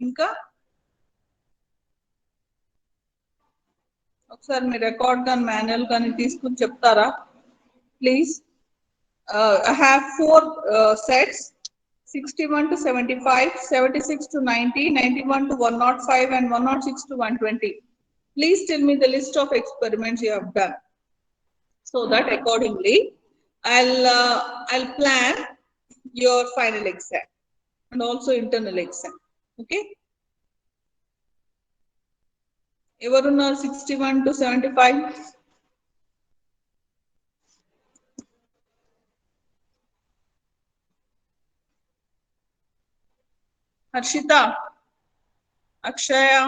ఇంకా ఒకసారి మీ రికార్డ్ కానీ మాన్యువల్ కానీ తీసుకుని చెప్తారా please. I have 4 sets, 61 to 75, 76 to 90, 91 to 105 and 106 to 120. Please tell me the list of experiments you have done, so that accordingly I'll plan your final exam and also internal exam. Okay, everyone 61 to 75. Harshita, Akshaya,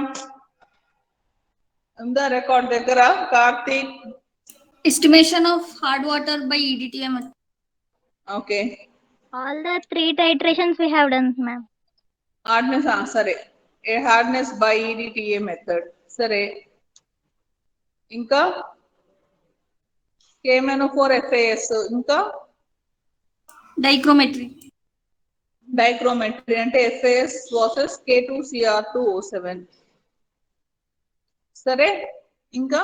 the record దగ్గర Karthik. Estimation of hard water by EDTM. Okay, All the 3 titrations we have done, ma'am. hardness సరే, a hardness by EDTA method సరే. ఇంకా KMNO4 FAS, ఇంకా Dichrometry. డైక్రోమెట్రీ అంటే FAS versus K2CR2O7 సరే. ఇంకా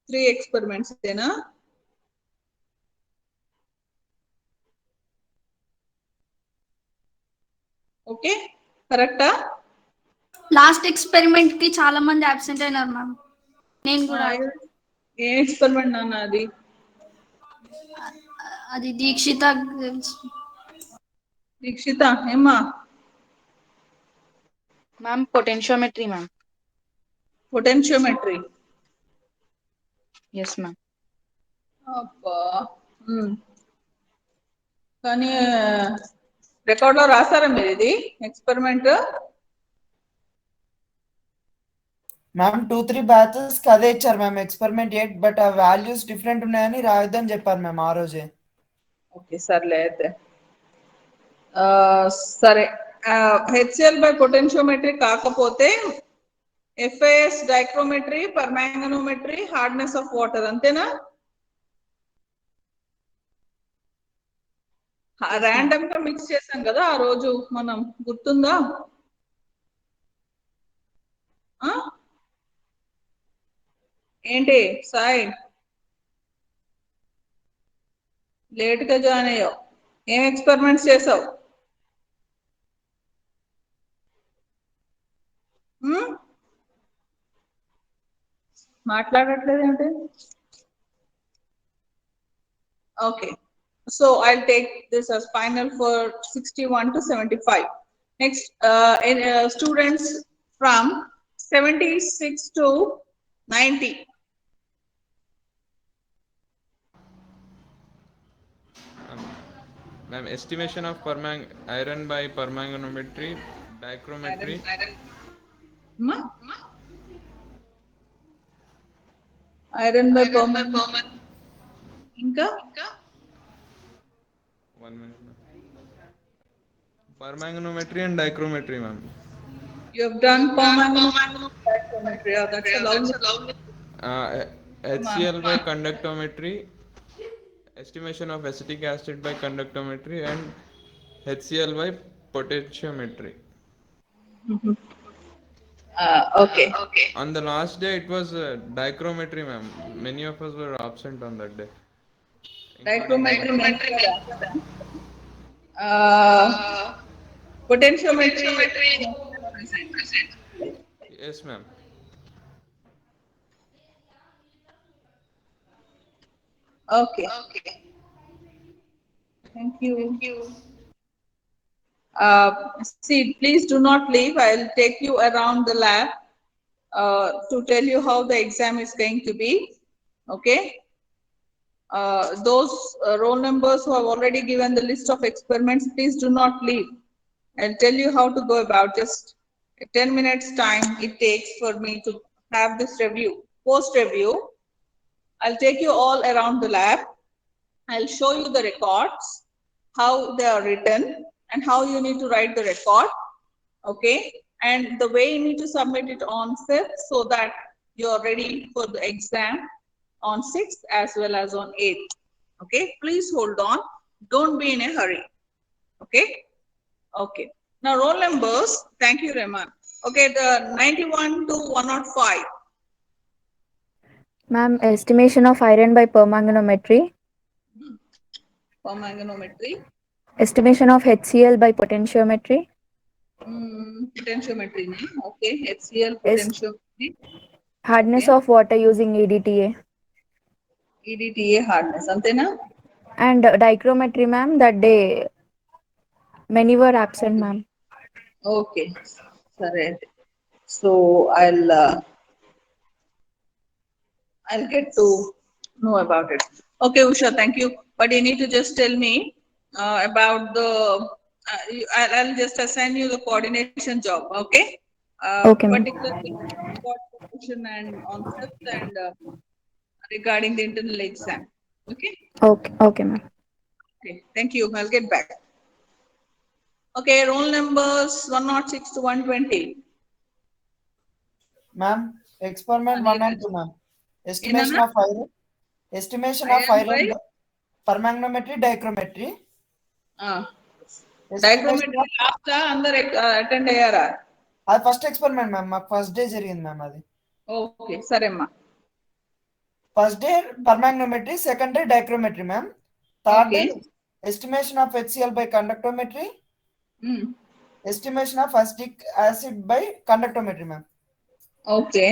3 experiments ఏనా? Okay, కరెక్టా? లాస్ట్ ఎక్స్పెరిమెంట్ కి చాలా మంది అబ్సెంట్ అయినారు మ్యామ్. నేను కూడా. ఏ ఎక్స్పెరిమెంట్ నాన్న అది? అది దీక్షిత. దీక్షిత ఏమ్మా? Ma'am potentiometry ma'am. Potentiometry. Yes ma'am. అబ్బా, కానీ రికార్డ్ లో రాసారా మీరు ఇది ఎక్స్పెరిమెంట్? మ్యామ్ 2-3 బ్యాచెస్ అదే ఇచ్చారు మ్యామ్ ఎక్స్పెరిమెంట్ 8, బట్ ఆ వాల్యూస్ డిఫరెంట్ ఉన్నాయని రాయొద్దని చెప్పారు మ్యామ్ ఆ రోజే. ఓకే సర్లే అయితే. సరే, హెచ్సిఎల్ బై పొటెన్షియోమెట్రీ కాకపోతే FAS డైక్రోమెట్రీ, పర్మాంగనోమెట్రీ, హార్డ్నెస్ ఆఫ్ వాటర్, అంతేనా? ర్యాండమ్ గా మిక్స్ చేసాం కదా ఆ రోజు మనం, గుర్తుందా? ఏంటి సాయి, లేట్ గా జాయిన్ అయ్యావు, ఏం ఎక్స్పెరిమెంట్స్ చేసావు? మాట్లాడట్లేదు ఏంటి? Okay, so I'll take this as final for 61 to 75. Next, students from 76 to 90. Ma'am, estimation of iron by permanganometry, dichrometry. Iron by permanganate. Inka? 1 minute. Permanganometry and dichrometry, ma'am. You have done permanganometry, dichrometry. Yeah, that's a lovely. HCl by conductometry, estimation of acetic acid by conductometry, and HCl by potentiometry. Okay. On the last day, it was dichrometry, ma'am. Many of us were absent on that day. Dichrometry. Potentiometry. Yes, ma'am. Okay. Thank you. See, please do not leave. I'll take you around the lab to tell you how the exam is going to be. Okay. Those roll numbers who have already given the list of experiments, please do not leave. I'll tell you how to go about. Just 10 minutes time it takes for me to have this review, post review. I'll take you all around the lab. I'll show you the records, how they are written and how you need to write the record. Okay, and the way you need to submit it on 5th so that you're ready for the exam on 6th as well as on 8th. Okay, please hold on, don't be in a hurry. Okay. Now roll numbers. Thank you, Reman. Okay, the 91 to 105. Ma'am, estimation of iron by permanganometry. Permanganometry. Estimation of HCl by potentiometry. Potentiometry. Okay, HCl Est- potentiometry. Hardness Okay. of water using EDTA. EDTA hardness. Antena? And dichrometry, ma'am, that day many were absent, ma'am. Okay. Sorry. So I'll get to know about it. Okay, Usha, thank you. But you need to just tell me about the. I'll just assign you the coordination job. Okay. Okay, ma'am. Particularly about promotion and on fifth and regarding the internal exam. Okay. Okay, ma'am. Okay. Thank you. I'll get back. Okay. Roll numbers 106 to 120. Ma'am, experiment 1 and 2, ma'am. Estimation Enana? of iron. Estimation of Iron iron by permanganometry, dichrometry. Estimation dichrometry last అందరు attend అయ్యారా అది first experiment ma'am మాకు first day జరిగింది ma'am అది okay సరేమ్మా first day permanganometry second day dichrometry ma'am third day Okay. Estimation of HCl by conductometry estimation of acetic acid by conductometry ma'am okay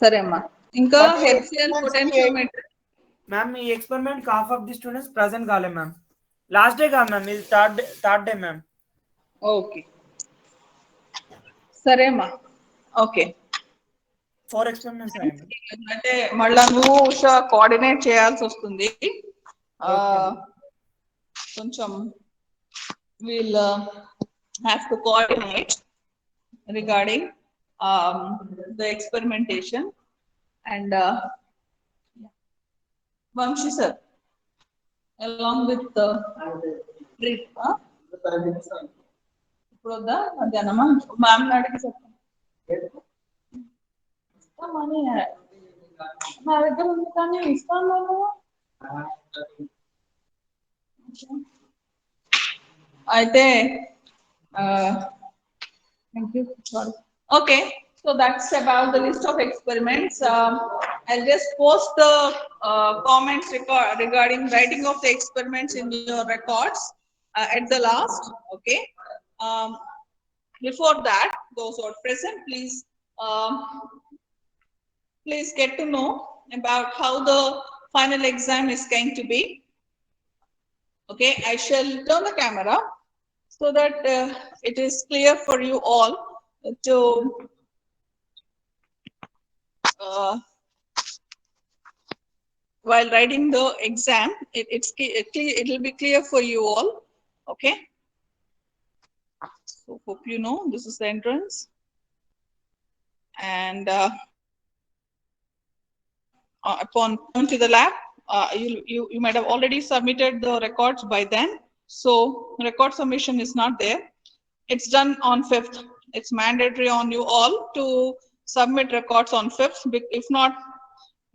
సరేమ్మా ఇంకా HCl potentiometry ma'am ఈ experiment half of the students present కాలే ma'am last day కాదు ma'am ఇది third day ma'am okay సరేమ్మా okay 4 experiments రాయండి అంటే మళ్ళా నువ్వు ఉషా కోఆర్డినేట్ చేయాల్సి వస్తుంది కొంచెం we'll have to coordinate regarding the experimentation and Vamshi sir along with the trip ఇప్పుడు వద్దా మధ్యాహ్నమా మ్యామ్ అడిగి చెప్తాను ఇస్తామని నా దగ్గర ఉంది కానీ ఇస్తాను నేను అయితే thank you. Sorry. Okay, so that's about the list of experiments. I'll just post the comments regarding writing of the experiments in your records at the last. Okay. Before that, those who are present, please get to know about how the final exam is going to be. Okay, I shall turn the camera so that it is clear for you all to while writing the exam, it will be clear for you all. Okay. So hope you know this is the entrance, and upon going to the lab, you might have already submitted the records by then. So record submission is not there. It's done on 5th. It's mandatory on you all to submit records on 5th. If not,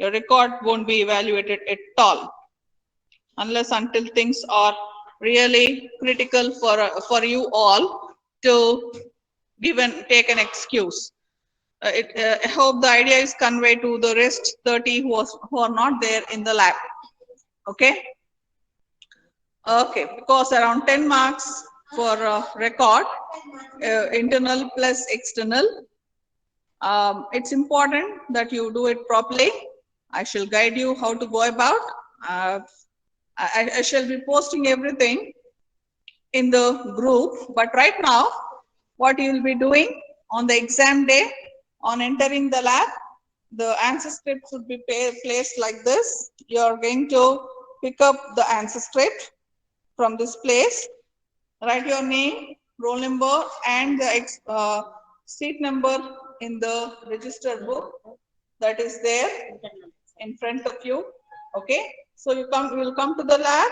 your record won't be evaluated at all, unless until things are really critical for you all to take an excuse. I hope the idea is conveyed to the rest 30 who are not there in the lab. Okay. Okay, because around 10 marks for record, internal plus external. It's important that you do it properly. I shall guide you how to go about. I shall be posting everything in the group, but right now, what you will be doing on the exam day, on entering the lab, the answer script should be placed like this. You are going to pick up the answer script from this place, write your name, roll number, and the seat number in the register book that is there in front of you. Okay, so you will come to the lab.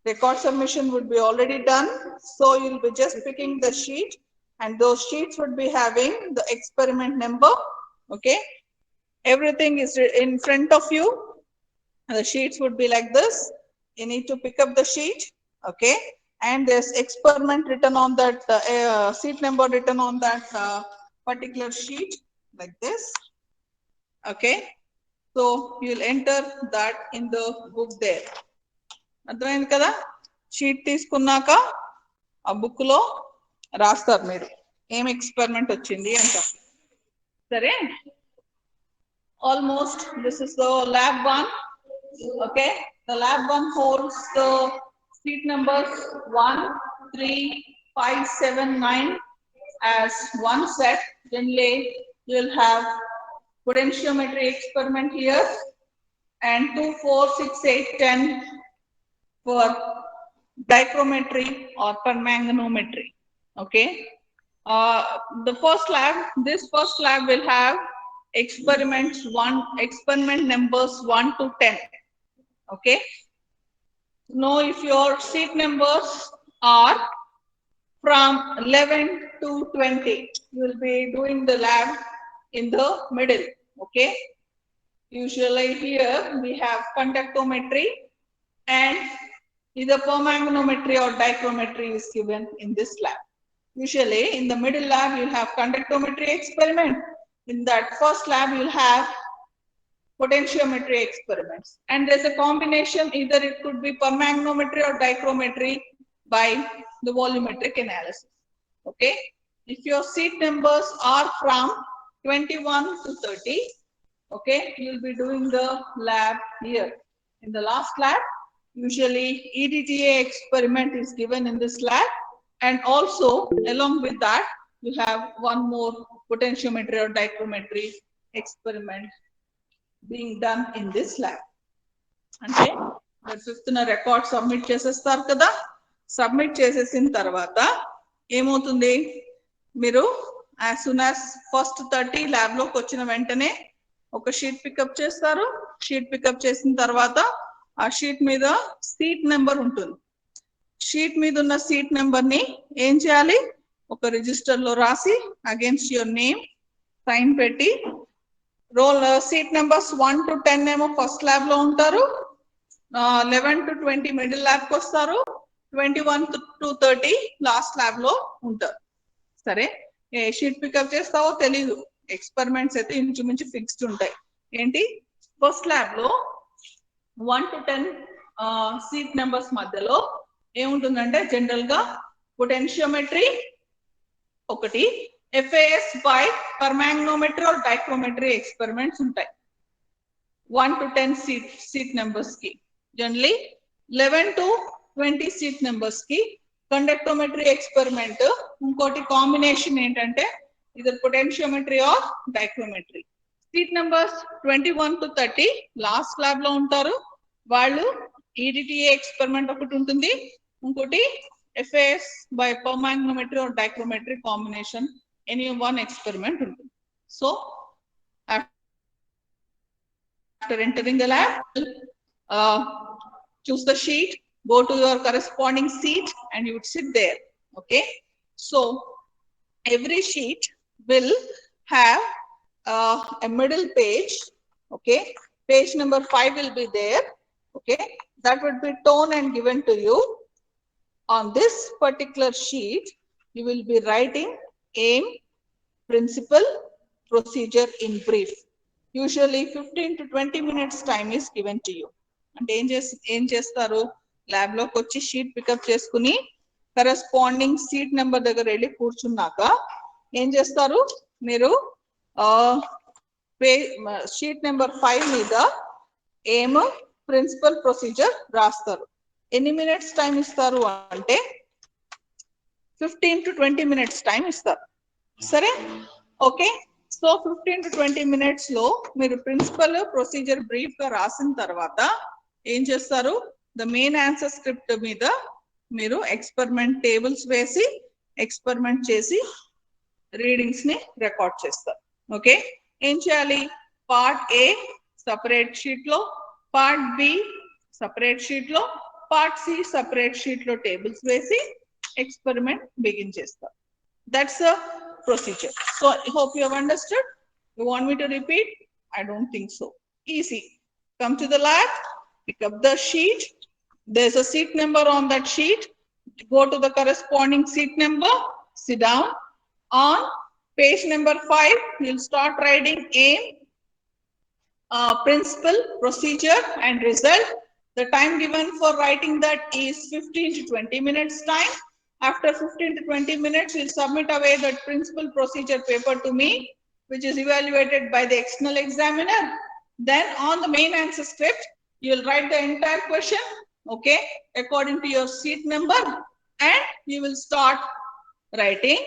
Record submission would be already done, so you'll be just picking the sheet, and those sheets would be having the experiment number. Okay, everything is in front of you. The sheets would be like this. You need to pick up the sheet. Okay, and there's experiment written on that seat number written on that particular sheet like this. Okay, so you'll enter that in the book there. అర్థమైంది కదా? Sheet తీసుకున్నాక ఆ book లో రాస్తారు మీరు ఏం experiment వచ్చింది అంట. సరే, almost this is the lab 1. Okay, the lab 1 holds the seat numbers 1, 3, 5, 7, 9 as one set. Generally you will have potentiometry experiment here, and 2, 4, 6, 8, 10 for dichrometry or permanganometry. Okay, the first lab, this first lab will have experiment numbers 1 to 10. Okay, know if your seat numbers are from 11 to 20, you will be doing the lab in the middle. Okay, usually here we have conductometry, and either permanganometry or dichrometry is given in this lab. Usually in the middle lab you have conductometry experiment. In that first lab you will have potentiometry experiments, and there's a combination, either it could be permanganometry or dichrometry by the volumetric analysis. Okay, if your seat numbers are from 21 to 30, okay, you'll be doing the lab here. In the last lab, usually EDTA experiment is given in this lab, and also along with that you have one more potentiometry or dichrometry experiment being done in this lab. అంటే fifth record submit చేసేస్తారు కదా. Submit చేసేసిన తర్వాత ఏమవుతుంది, మీరు as soon as first 30 lab లోకి వచ్చిన వెంటనే ఒక షీట్ పికప్ చేస్తారు. షీట్ పికప్ చేసిన తర్వాత ఆ షీట్ మీద సీట్ నెంబర్ ఉంటుంది. షీట్ మీద ఉన్న సీట్ నెంబర్ ని ఏం చేయాలి, ఒక రిజిస్టర్ లో రాసి అగేన్స్ట్ యువర్ నేమ్ సైన్ పెట్టి, రోల్ సీట్ నెంబర్స్ 1 to 10 ఏమో ఫస్ట్ ల్యాబ్ లో ఉంటారు, 11 to 20 మిడిల్ ల్యాబ్ కి వస్తారు, 21 to 30 లాస్ట్ ల్యాబ్ లో ఉంటారు. సరే, ఏ షీట్ పికప్ చేస్తావో తెలీదు, ఎక్స్పెరిమెంట్స్ అయితే ఇంచుమించు ఫిక్స్డ్ ఉంటాయి. ఏంటి, ఫస్ట్ ల్యాబ్ లో 1 to 10 సీట్ నెంబర్స్ మధ్యలో ఏముంటుందంటే జనరల్ గా పొటెన్షియోమెట్రీ ఒకటి, FAS by permanganometry or dichrometry experiments ఉంటాయి 1 to 10 సీట్ నెంబర్స్ కి. జనరలీ 11 to 20 సీట్ నెంబర్స్ కి కండక్టోమెట్రీ ఎక్స్పెరిమెంట్. ఇంకోటి కాంబినేషన్ ఏంటంటే either potentiometry or dichrometry. Seat numbers 21 to 30 last lab లో ఉంటారు, వాళ్ళు EDTA ఎక్స్పెరిమెంట్ ఒకటి ఉంటుంది, ఇంకోటి FAS by permanganometry or dichrometry combination any one experiment ఉంటుంది. So after entering the lab, choose the sheet, go to your corresponding seat, and you would sit there. Okay, so every sheet will have a middle page. Okay, page number 5 will be there. Okay, that would be torn and given to you. On this particular sheet you will be writing aim, principle, procedure in brief. Usually 15 to 20 minutes time is given to you. అంటే ఏం చేస్తారు, lab లోకి వచ్చి sheet pickup చేసుకుని corresponding seat number దగ్గర వెళ్ళి కూర్చున్నాక ఏం చేస్తారు, మీరు షీట్ నెంబర్ 5 మీద ఏం, ప్రిన్సిపల్, ప్రొసీజర్ రాస్తారు. ఎన్ని మినిట్స్ టైం ఇస్తారు అంటే 15 to 20 minutes టైం ఇస్తారు. సరే, ఓకే. సో 15 to 20 minutes లో మీరు ప్రిన్సిపల్, ప్రొసీజర్ బ్రీఫ్ గా రాసిన తర్వాత ఏం చేస్తారు, ద మెయిన్ ఆన్సర్ స్క్రిప్ట్ మీద మీరు ఎక్స్పెరిమెంట్ టేబుల్స్ వేసి ఎక్స్పెరిమెంట్ చేసి రీడింగ్స్ ని రికార్డ్ చేస్తారు. ఓకే, ఏం చేయాలి, పార్ట్ ఏ సపరేట్ షీట్ లో, పార్ట్ బి సపరేట్ షీట్ లో, పార్ట్ సి సపరేట్ షీట్ లో టేబుల్స్ వేసి ఎక్స్పెరిమెంట్ బిగిన్ చేస్తారు. That's a procedure. So I hope you have understood. You want me to repeat? I don't think so. Easy. Come to the lab, pick up the sheet. There's a seat number on that sheet. Go to the corresponding seat number, sit down. On page number 5, you'll start writing aim, principle, procedure, and result. The time given for writing that is 15 to 20 minutes time. After 15 to 20 minutes, you'll submit away that principle procedure paper to me, which is evaluated by the external examiner. Then on the main answer script, you'll write the entire question, okay, according to your seat number, and you will start writing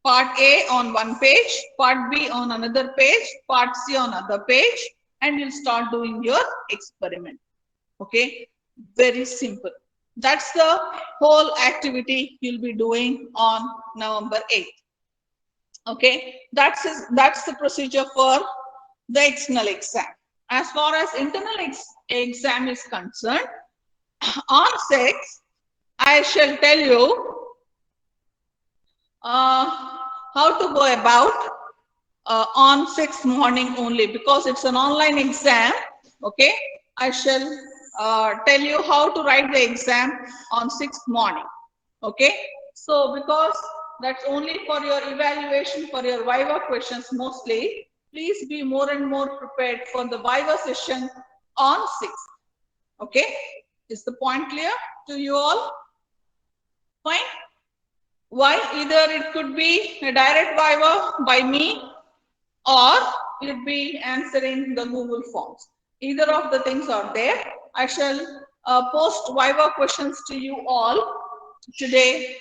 part A on one page, part B on another page, part C on another page, and you'll start doing your experiment. Okay, very simple. That's the whole activity you'll be doing on November 8th. Okay, that's the procedure for the external exam. As far as internal exam is concerned, on 6, I shall tell you how to go about on 6th morning only, because it's an online exam. Okay, I shall tell you how to write the exam on 6th morning. Okay, so because that's only for your evaluation, for your Viva questions mostly, please be more and more prepared for the Viva session on 6th. Okay, is the point clear to you all? Fine. Why? Either it could be a direct Viva by me, or you'd be answering the Google Forms. Either of the things are there. I shall post Viva questions to you all today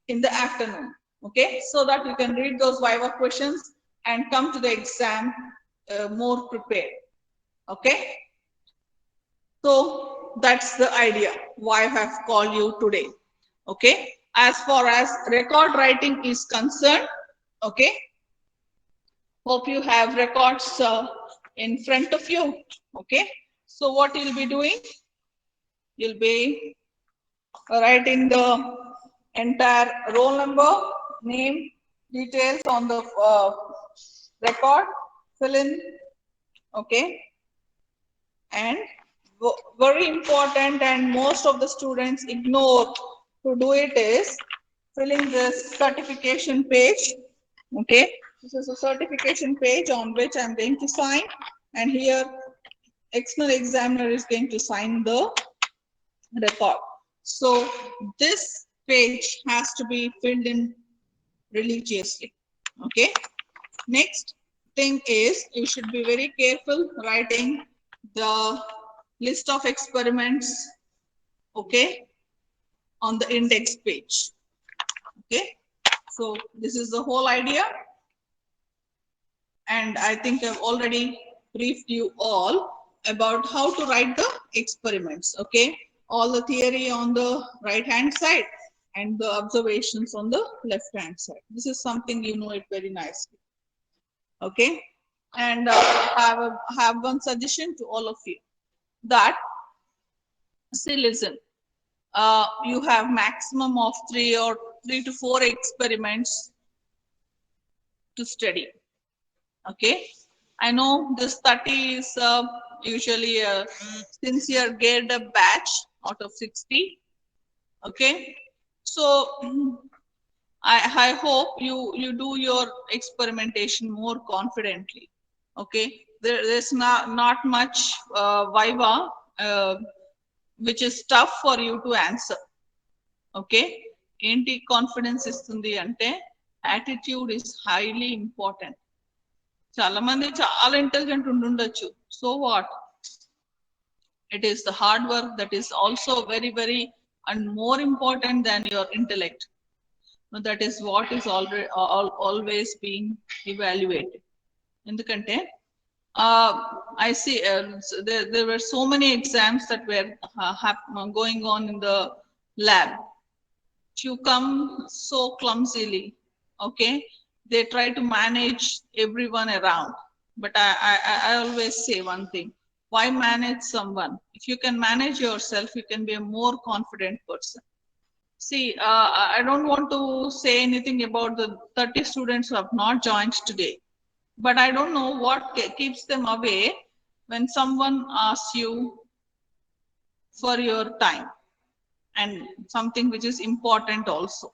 in the afternoon. Okay, so that you can read those Viva questions and come to the exam more prepared. Okay, so that's the idea why I have called you today. Okay, as far as record writing is concerned, okay, hope you have records in front of you. Okay, so what you'll be doing, you'll be writing the entire roll number, name, details on the record, fill in. Okay, and very important, and most of the students ignore to do it, is filling this certification page. Okay, this is a certification page on which I'm going to sign, and here external examiner is going to sign the record. So this page has to be filled in religiously. Okay, next thing is you should be very careful writing the list of experiments, okay, on the index page. Okay, so this is the whole idea, and I think I've already briefed you all about how to write the experiments. Okay, all the theory on the right hand side and the observations on the left hand side. This is something you know it very nicely. Okay, and I have one suggestion to all of you, that see, listen, you have maximum of 3 to 4 experiments to study. Okay, I know this 30 is usually a sincere geared up batch out of 60. Okay, so I hope you do your experimentation more confidently. Okay, there's not much Viva which is tough for you to answer. Okay, ఏంటి confidence ఇస్తుంది అంటే attitude is highly important. చాలా మంది చాలా intelligent ఉండుండొచ్చు, so what, it is the hard work that is also very, very and more important than your intellect. That is what is always being evaluated. ఎందుకంటే I see there were so many exams that were going on in the lab. You come so clumsily. Okay, they try to manage everyone around, but I always say one thing: why manage someone? If you can manage yourself, you can be a more confident person. See, I don't want to say anything about the 30 students who have not joined today, but I don't know what keeps them away when someone asks you for your time. and something which is important also.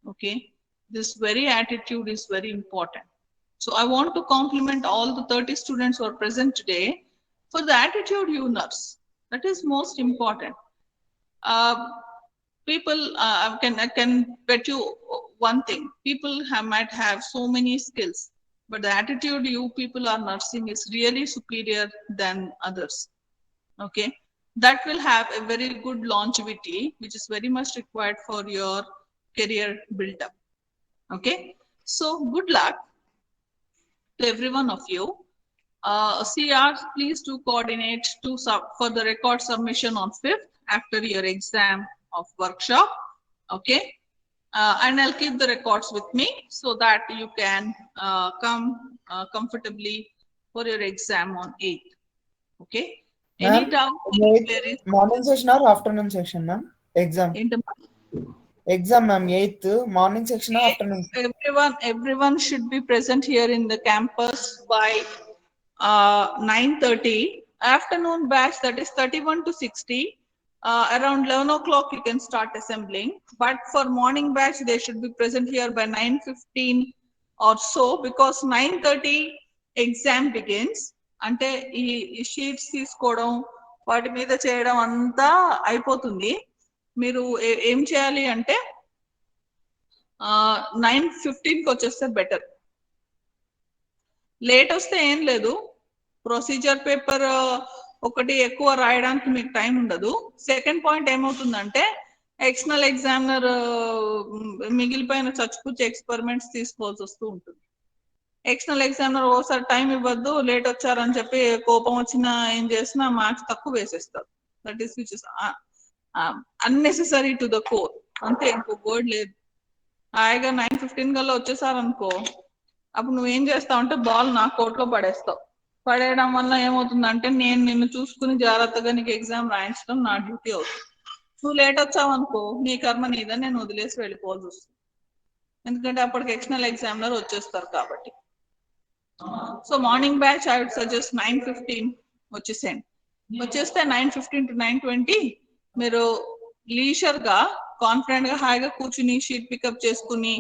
Okay, this very attitude is very important. So I want to compliment all the 30 students who are present today for the attitude you nurse. That is most important. People I can bet you one thing. People might have so many skills, but the attitude you people are nursing is really superior than others. Okay, that will have a very good longevity, which is very much required for your career build up. Okay, so good luck to every one of you. CR, please do coordinate for the record submission on 5th after your exam of workshop. Okay, and I'll keep the records with me so that you can come comfortably for your exam on 8th. Okay. Any Ma'am, doubt? Any queries? morning session or afternoon session, ma'am? Exam. Exam, ma'am, 8th. Morning section or afternoon? Everyone should be present here in the campus by 9:30. Afternoon batch, that is 31 to 60. Around 11 o'clock you can start assembling. But for morning batch, they should be present here by 9:15 or so, because 9:30 exam begins. అంటే ఈ sheets తీసుకోవడం వాటి మీద చేయడం అంతా అయిపోతుంది. మీరు ఏం చేయాలి అంటే 9:15కి వచ్చేస్తే బెటర్. లేట్ వస్తే ఏం లేదు, ప్రొసీజర్ పేపర్ ఒకటి ఎక్కువ రాయడానికి మీకు టైం ఉండదు. సెకండ్ పాయింట్ ఏమవుతుందంటే ఎక్స్టర్నల్ ఎగ్జామినర్ మిగిలిపోయిన చచ్చిపుచ్చి ఎక్స్పెరిమెంట్స్ తీసుకోవాల్సి వస్తూ ఉంటుంది. ఎక్స్టర్నల్ ఎగ్జామినర్ ఓసారి టైం ఇవ్వద్దు, లేట్ వచ్చారని చెప్పి కోపం వచ్చినా ఏం చేసినా మార్క్స్ తక్కువ వేసేస్తారు. That is which is unnecessary to the core. అంతే, ఇంకో వర్డ్ లేదు. హాయిగా 9:15 కల్లా వచ్చేసారనుకో, అప్పుడు నువ్వేం చేస్తావు అంటే బాల్ నా కోర్టులో పడేస్తావు. పడేయడం వల్ల ఏమవుతుందంటే నేను నిన్ను చూసుకుని జాగ్రత్తగా నీకు ఎగ్జామ్ రాయించడం నా డ్యూటీ అవుతుంది. నువ్వు లేట్ వచ్చావు అనుకో, నీ కర్మ నీదని నేను వదిలేసి వెళ్ళిపోవాల్సి వస్తుంది. ఎందుకంటే అప్పటికి ఎక్స్టర్నల్ ఎగ్జామినర్ వచ్చేస్తారు కాబట్టి. So morning batch I would suggest 9:15 వచ్చేసేయండి. వచ్చేస్తే 9:15 to 9:20 మీరు లీజర్ గా కాన్ఫిడెంట్ గా హాయిగా కూర్చుని షీట్ పికప్ చేసుకుని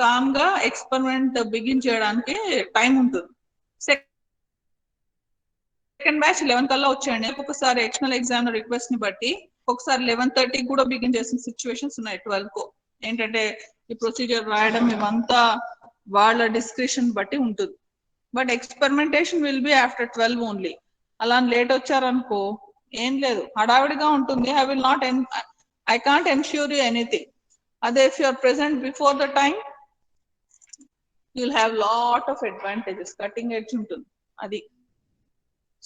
కామ్ గా ఎక్స్పెరిమెంట్ బిగిన్ చేయడానికి టైం ఉంటుంది. సెకండ్ బ్యాచ్ 11 కల్లా వచ్చేయండి. ఒక్కొక్కసారి ఎక్స్టర్నల్ ఎగ్జామినర్ రిక్వెస్ట్ ని బట్టి ఒకసారి 11:30 కూడా బిగిన్ చేసిన సిచ్యువేషన్స్ ఉన్నాయి. 12 ఏంటంటే ఈ ప్రొసీజర్ రాయడం ఇవంతా వాళ్ళ డిస్క్రిప్షన్ బట్టి ఉంటుంది. But experimentation will be after 12 only. అలా లేట్ వచ్చారనుకో ఏం లేదు, హడావిడిగా ఉంటుంది. I can't ensure you anything. Other if you are present before the time, you'll have lot of advantages. Cutting edge ఉంటుంది అది.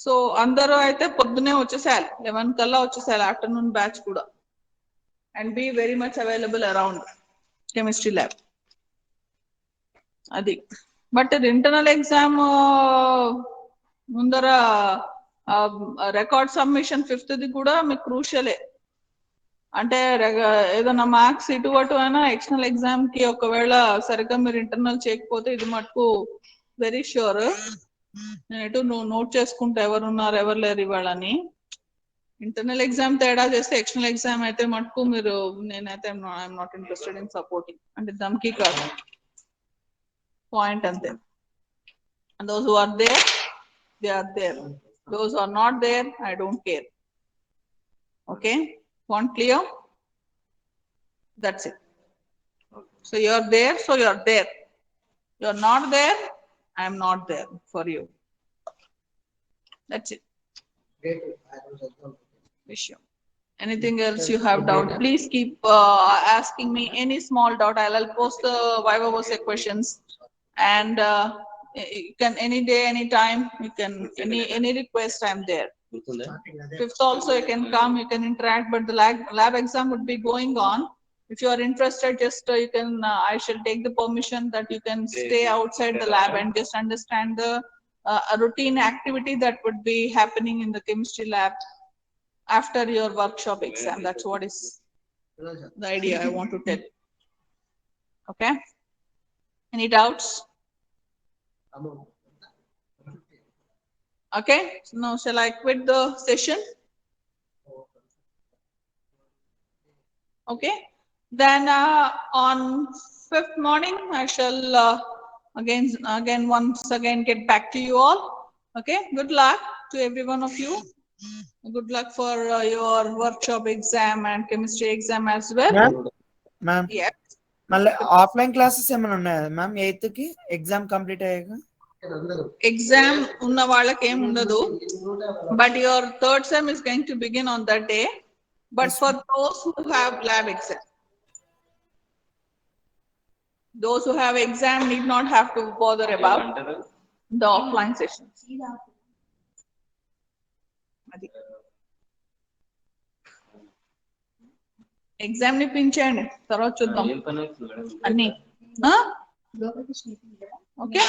సో అందరూ అయితే పొద్దునే వచ్చేసేయాలి, 11 కల్లా వచ్చేసేయాలి ఆఫ్టర్నూన్ బ్యాచ్ కూడా. And be very much available around chemistry lab అది. బట్ ఇంటర్నల్ ఎగ్జామ్ ముందర రికార్డ్ సబ్మిషన్ 5th కూడా మీకు క్రూషియలే. అంటే ఏదైనా మార్క్స్ ఇటు అటు అయినా ఎక్స్టర్నల్ ఎగ్జామ్ కి ఒకవేళ సరిగ్గా మీరు ఇంటర్నల్ చేయకపోతే ఇది మటుకు వెరీ ష్యూర్. నేను నువ్వు నోట్ చేసుకుంటా ఎవరు ఉన్నారు ఎవరు లేరు ఇవాళని. ఇంటర్నల్ ఎగ్జామ్ తేడా చేస్తే ఎక్స్టర్నల్ ఎగ్జామ్ అయితే మటుకు మీరు, నేనైతే I'm not interested in supporting. అంటే దమ్కి కాదు, పాయింట్ అంతే. Those who are there they are there, those are not there I don't care. Okay, point clear? That's it. So you're there, so you're there. You're not there, I'm not there for you. That's it. Wish you. Anything else you have doubt, please keep asking me any small doubt. I'll post the Viva Voce questions, and you can any day, any time, you can any request, I'm there. 5th also you can come, you can interact, but the lab exam would be going on. If you are interested, just you can I shall take the permission that you can stay outside the lab and just understand the a routine activity that would be happening in the chemistry lab after your workshop exam. That's what is the idea I want to tell. Okay, any doubts? Okay, so now shall I quit the session? Okay. Then on 5th morning, I shall again once again get back to you all. Okay. Good luck to every one of you. Good luck for your workshop exam and chemistry exam as well. Ma'am Yes. మళ్ళీ offline classes ఏమైనా ఉన్నాయా ma'am 8th కి exam complete అయ్యాక? Exam ఉన్న వాళ్ళకి ఏం ఉండదు. But your third sem is going to begin on that day. But Yes, for those who have lab exam, those who have exam need not have to bother about the offline sessions. అది. Exam ని పించండి తర్వాత చూద్దాం అన్ని okay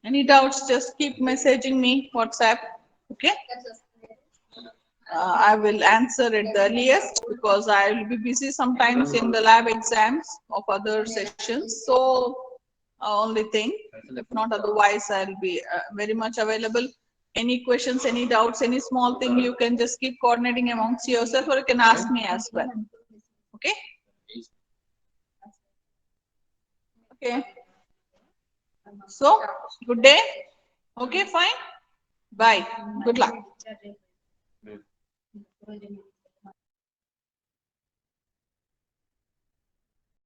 any doubts just keep messaging me WhatsApp okay I will answer at the earliest because I will be busy sometimes in the lab exams of other sessions. So only thing, if not otherwise, I'll be very much available. Any questions, any doubts, any small thing, you can just keep coordinating amongst yourself, or you can ask me as well. Okay. Okay. So, good day. Okay, fine. Bye. Good luck.